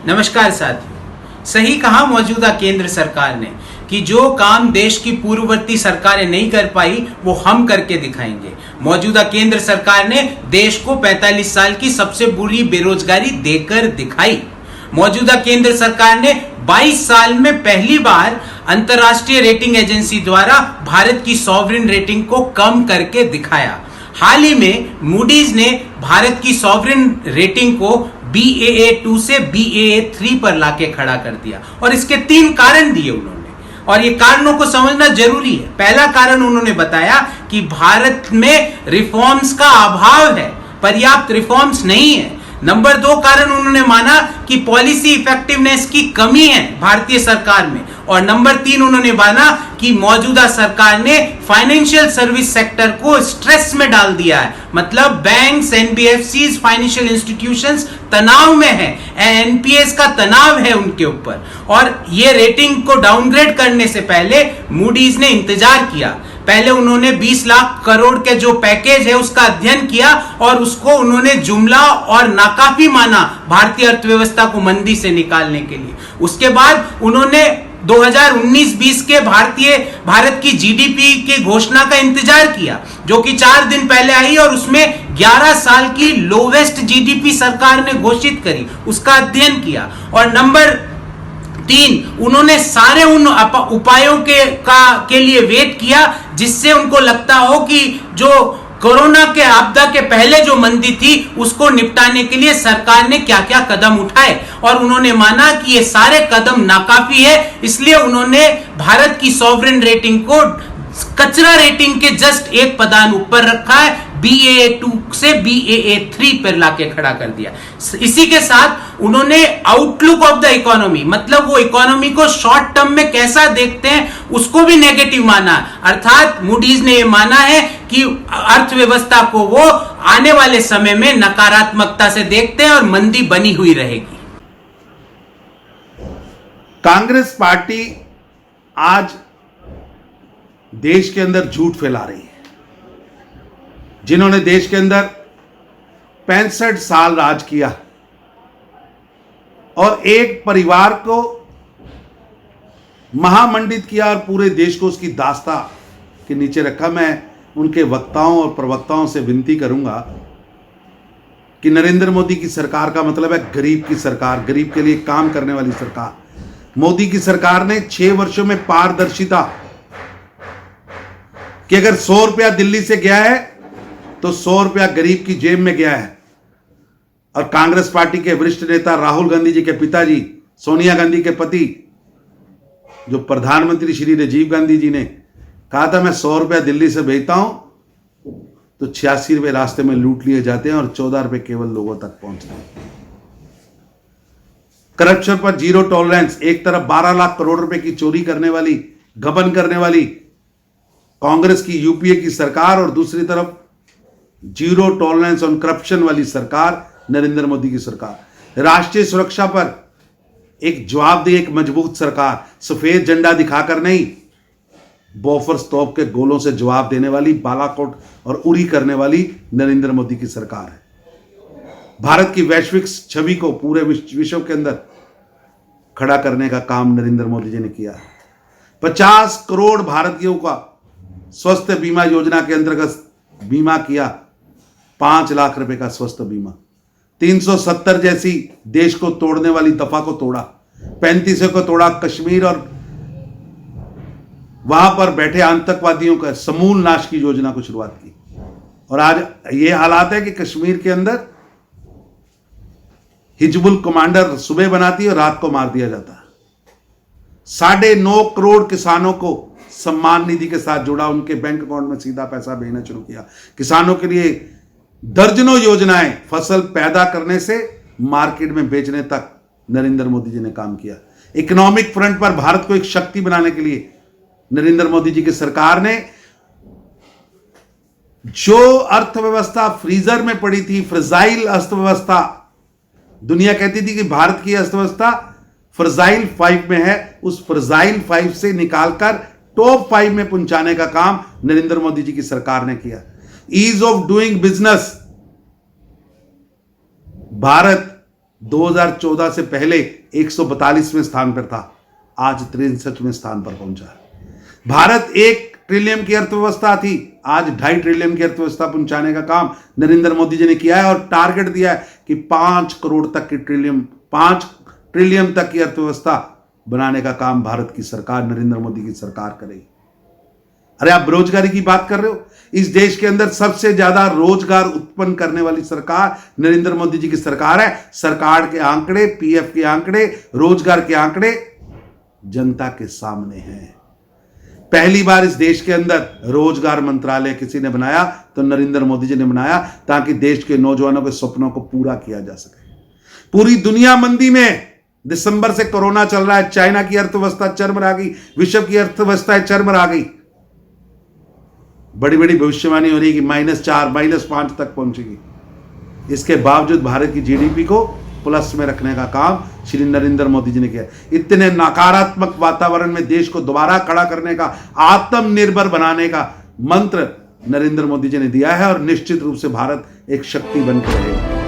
नमस्कार साथियों, सही कहा मौजूदा केंद्र सरकार ने कि जो काम देश की पूर्ववर्ती सरकारें नहीं कर पाई वो हम करके दिखाएंगे। मौजूदा केंद्र सरकार ने देश को 45 साल की सबसे बुरी बेरोजगारी देकर दिखाई। मौजूदा केंद्र सरकार ने 22 साल में पहली बार अंतर्राष्ट्रीय रेटिंग एजेंसी द्वारा भारत की सॉवरिन रेटिंग को कम करके दिखाया। हाल ही में मूडीज ने भारत की सॉवरिन रेटिंग को BAA2 से BAA3 पर लाके खड़ा कर दिया और इसके 3 कारण दिए उन्होंने, और ये कारणों को समझना जरूरी है। पहला कारण उन्होंने बताया कि भारत में रिफॉर्म्स का अभाव है, पर्याप्त रिफॉर्म्स नहीं है। नंबर 2 कारण उन्होंने माना कि पॉलिसी इफेक्टिवनेस की कमी है भारतीय सरकार में, और नंबर 3 उन्होंने माना कि मौजूदा सरकार ने फाइनेंशियल सर्विस सेक्टर को स्ट्रेस में डाल दिया है। मतलब बैंक्स, NBFCs, फाइनेंशियल इंस्टीट्यूशंस तनाव में है, NPS का तनाव है उनके ऊपर, और ये रेटिंग को डाउनग्रेड करने से पहले मूडीज ने इंतजार किया। पहले उन्होंने 20 लाख करोड़ के जो पैकेज है उसका अध्ययन किया और उसको उन्होंने जुमला और नाकाफी माना भारतीय अर्थव्यवस्था को मंदी से निकालने के लिए। उसके बाद उन्होंने 2019-20 के भारत की GDP की घोषणा का इंतजार किया, जो कि 4 दिन पहले आई और उसमें 11 साल की लोवेस्ट GDP सरकार ने घोषित करी, उसका अध्ययन किया। और नंबर 3 उन्होंने सारे उन उपायों के लिए वेट किया जिससे उनको लगता हो कि जो कोरोना के आपदा के पहले जो मंदी थी उसको निपटाने के लिए सरकार ने क्या क्या कदम उठाए, और उन्होंने माना कि ये सारे कदम नाकाफी है। इसलिए उन्होंने भारत की सॉवरिन रेटिंग को कचरा रेटिंग के जस्ट 1 पदान ऊपर रखा है, BAA2 से BAA3 पर लाके खड़ा कर दिया। इसी के साथ उन्होंने आउटलुक ऑफ द इकोनॉमी, मतलब वो इकोनॉमी को शॉर्ट टर्म में कैसा देखते हैं उसको भी नेगेटिव माना। अर्थात मूडीज ने ये माना है कि अर्थव्यवस्था को वो आने वाले समय में नकारात्मकता से देखते हैं और मंदी बनी हुई रहेगी। कांग्रेस पार्टी आज देश के अंदर झूठ फैला रही है। जिन्होंने देश के अंदर 65 साल राज किया और एक परिवार को महामंडित किया और पूरे देश को उसकी दास्ता के नीचे रखा, मैं उनके वक्ताओं और प्रवक्ताओं से विनती करूंगा कि नरेंद्र मोदी की सरकार का मतलब है गरीब की सरकार, गरीब के लिए काम करने वाली सरकार। मोदी की सरकार ने 6 वर्षों में पारदर्शिता कि अगर 100 रुपया दिल्ली से गया है तो 100 रुपया गरीब की जेब में गया है। और कांग्रेस पार्टी के वरिष्ठ नेता राहुल गांधी जी के पिताजी, सोनिया गांधी के पति, जो प्रधानमंत्री श्री राजीव गांधी जी ने कहा था मैं 100 रुपया दिल्ली से भेजता हूं तो 86 रुपये रास्ते में लूट लिए जाते हैं और 14 रुपये केवल लोगों तक पहुंचते हैं। करप्शन पर जीरो टॉलरेंस। एक तरफ 12 लाख करोड़ रुपए की चोरी करने वाली, गबन करने वाली कांग्रेस की UPA की सरकार, और दूसरी तरफ जीरो टॉलरेंस ऑन करप्शन वाली सरकार नरेंद्र मोदी की सरकार। राष्ट्रीय सुरक्षा पर एक जवाबदेह, एक मजबूत सरकार, सफेद झंडा दिखाकर नहीं, बोफर्स तोप के गोलों से जवाब देने वाली, बालाकोट और उरी करने वाली नरेंद्र मोदी की सरकार है। भारत की वैश्विक छवि को पूरे विश्व के अंदर खड़ा करने का काम नरेंद्र मोदी जी ने किया। 50 करोड़ भारतीयों का स्वास्थ्य बीमा योजना के अंतर्गत बीमा किया, 5 लाख रुपए का स्वास्थ्य बीमा। 370 जैसी देश को तोड़ने वाली दफा को तोड़ा, 35 को तोड़ा कश्मीर, और वहां पर बैठे आतंकवादियों का समूल नाश की योजना को शुरुआत की। और आज ये हालात है कि कश्मीर के अंदर हिजबुल कमांडर सुबह बनाती है और रात को मार दिया जाता है। 9.5 करोड़ किसानों को सम्मान निधि के साथ जोड़ा, उनके बैंक अकाउंट में सीधा पैसा भेजना शुरू किया। किसानों के लिए दर्जनों योजनाएं, फसल पैदा करने से मार्केट में बेचने तक नरेंद्र मोदी जी ने काम किया। इकोनॉमिक फ्रंट पर भारत को एक शक्ति बनाने के लिए नरेंद्र मोदी जी की सरकार ने जो अर्थव्यवस्था फ्रीजर में पड़ी थी, फ्रजाइल अर्थव्यवस्था, दुनिया कहती थी कि भारत की अर्थव्यवस्था फ्रजाइल 5 में है, उस फ्रजाइल 5 से निकालकर टॉप 5 में पहुंचाने का काम नरेंद्र मोदी जी की सरकार ने किया। Ease of doing business, Bharat 2014 से पहले 142वें स्थान पर था, आज 63वें स्थान पर पहुंचा है। भारत 1 ट्रिलियन की अर्थव्यवस्था थी, आज 2.5 ट्रिलियन की अर्थव्यवस्था पहुंचाने का काम नरेंद्र मोदी जी ने किया है और टारगेट दिया है कि 5 ट्रिलियन तक की अर्थव्यवस्था बनाने का काम भारत की सरकार, नरेंद्र मोदी की सरकार करेगी। अरे आप बेरोजगारी की बात कर रहे हो, इस देश के अंदर सबसे ज्यादा रोजगार उत्पन्न करने वाली सरकार नरेंद्र मोदी जी की सरकार है। सरकार के आंकड़े, पीएफ के आंकड़े, रोजगार के आंकड़े जनता के सामने हैं। पहली बार इस देश के अंदर रोजगार मंत्रालय किसी ने बनाया तो नरेंद्र मोदी जी ने बनाया, ताकि देश के नौजवानों के सपनों को पूरा किया जा सके। पूरी दुनिया मंदी में, दिसंबर से कोरोना चल रहा है, चाइना की अर्थव्यवस्था चरमरा गई, विश्व की अर्थव्यवस्था चरमरा गई। बड़ी बड़ी भविष्यवाणी हो रही है कि -4, -5 तक पहुंचेगी। इसके बावजूद भारत की जीडीपी को प्लस में रखने का काम श्री नरेंद्र मोदी जी ने किया। इतने नकारात्मक वातावरण में देश को दोबारा खड़ा करने का, आत्मनिर्भर बनाने का मंत्र नरेंद्र मोदी जी ने दिया है और निश्चित रूप से भारत एक शक्ति बनकर रहेगा।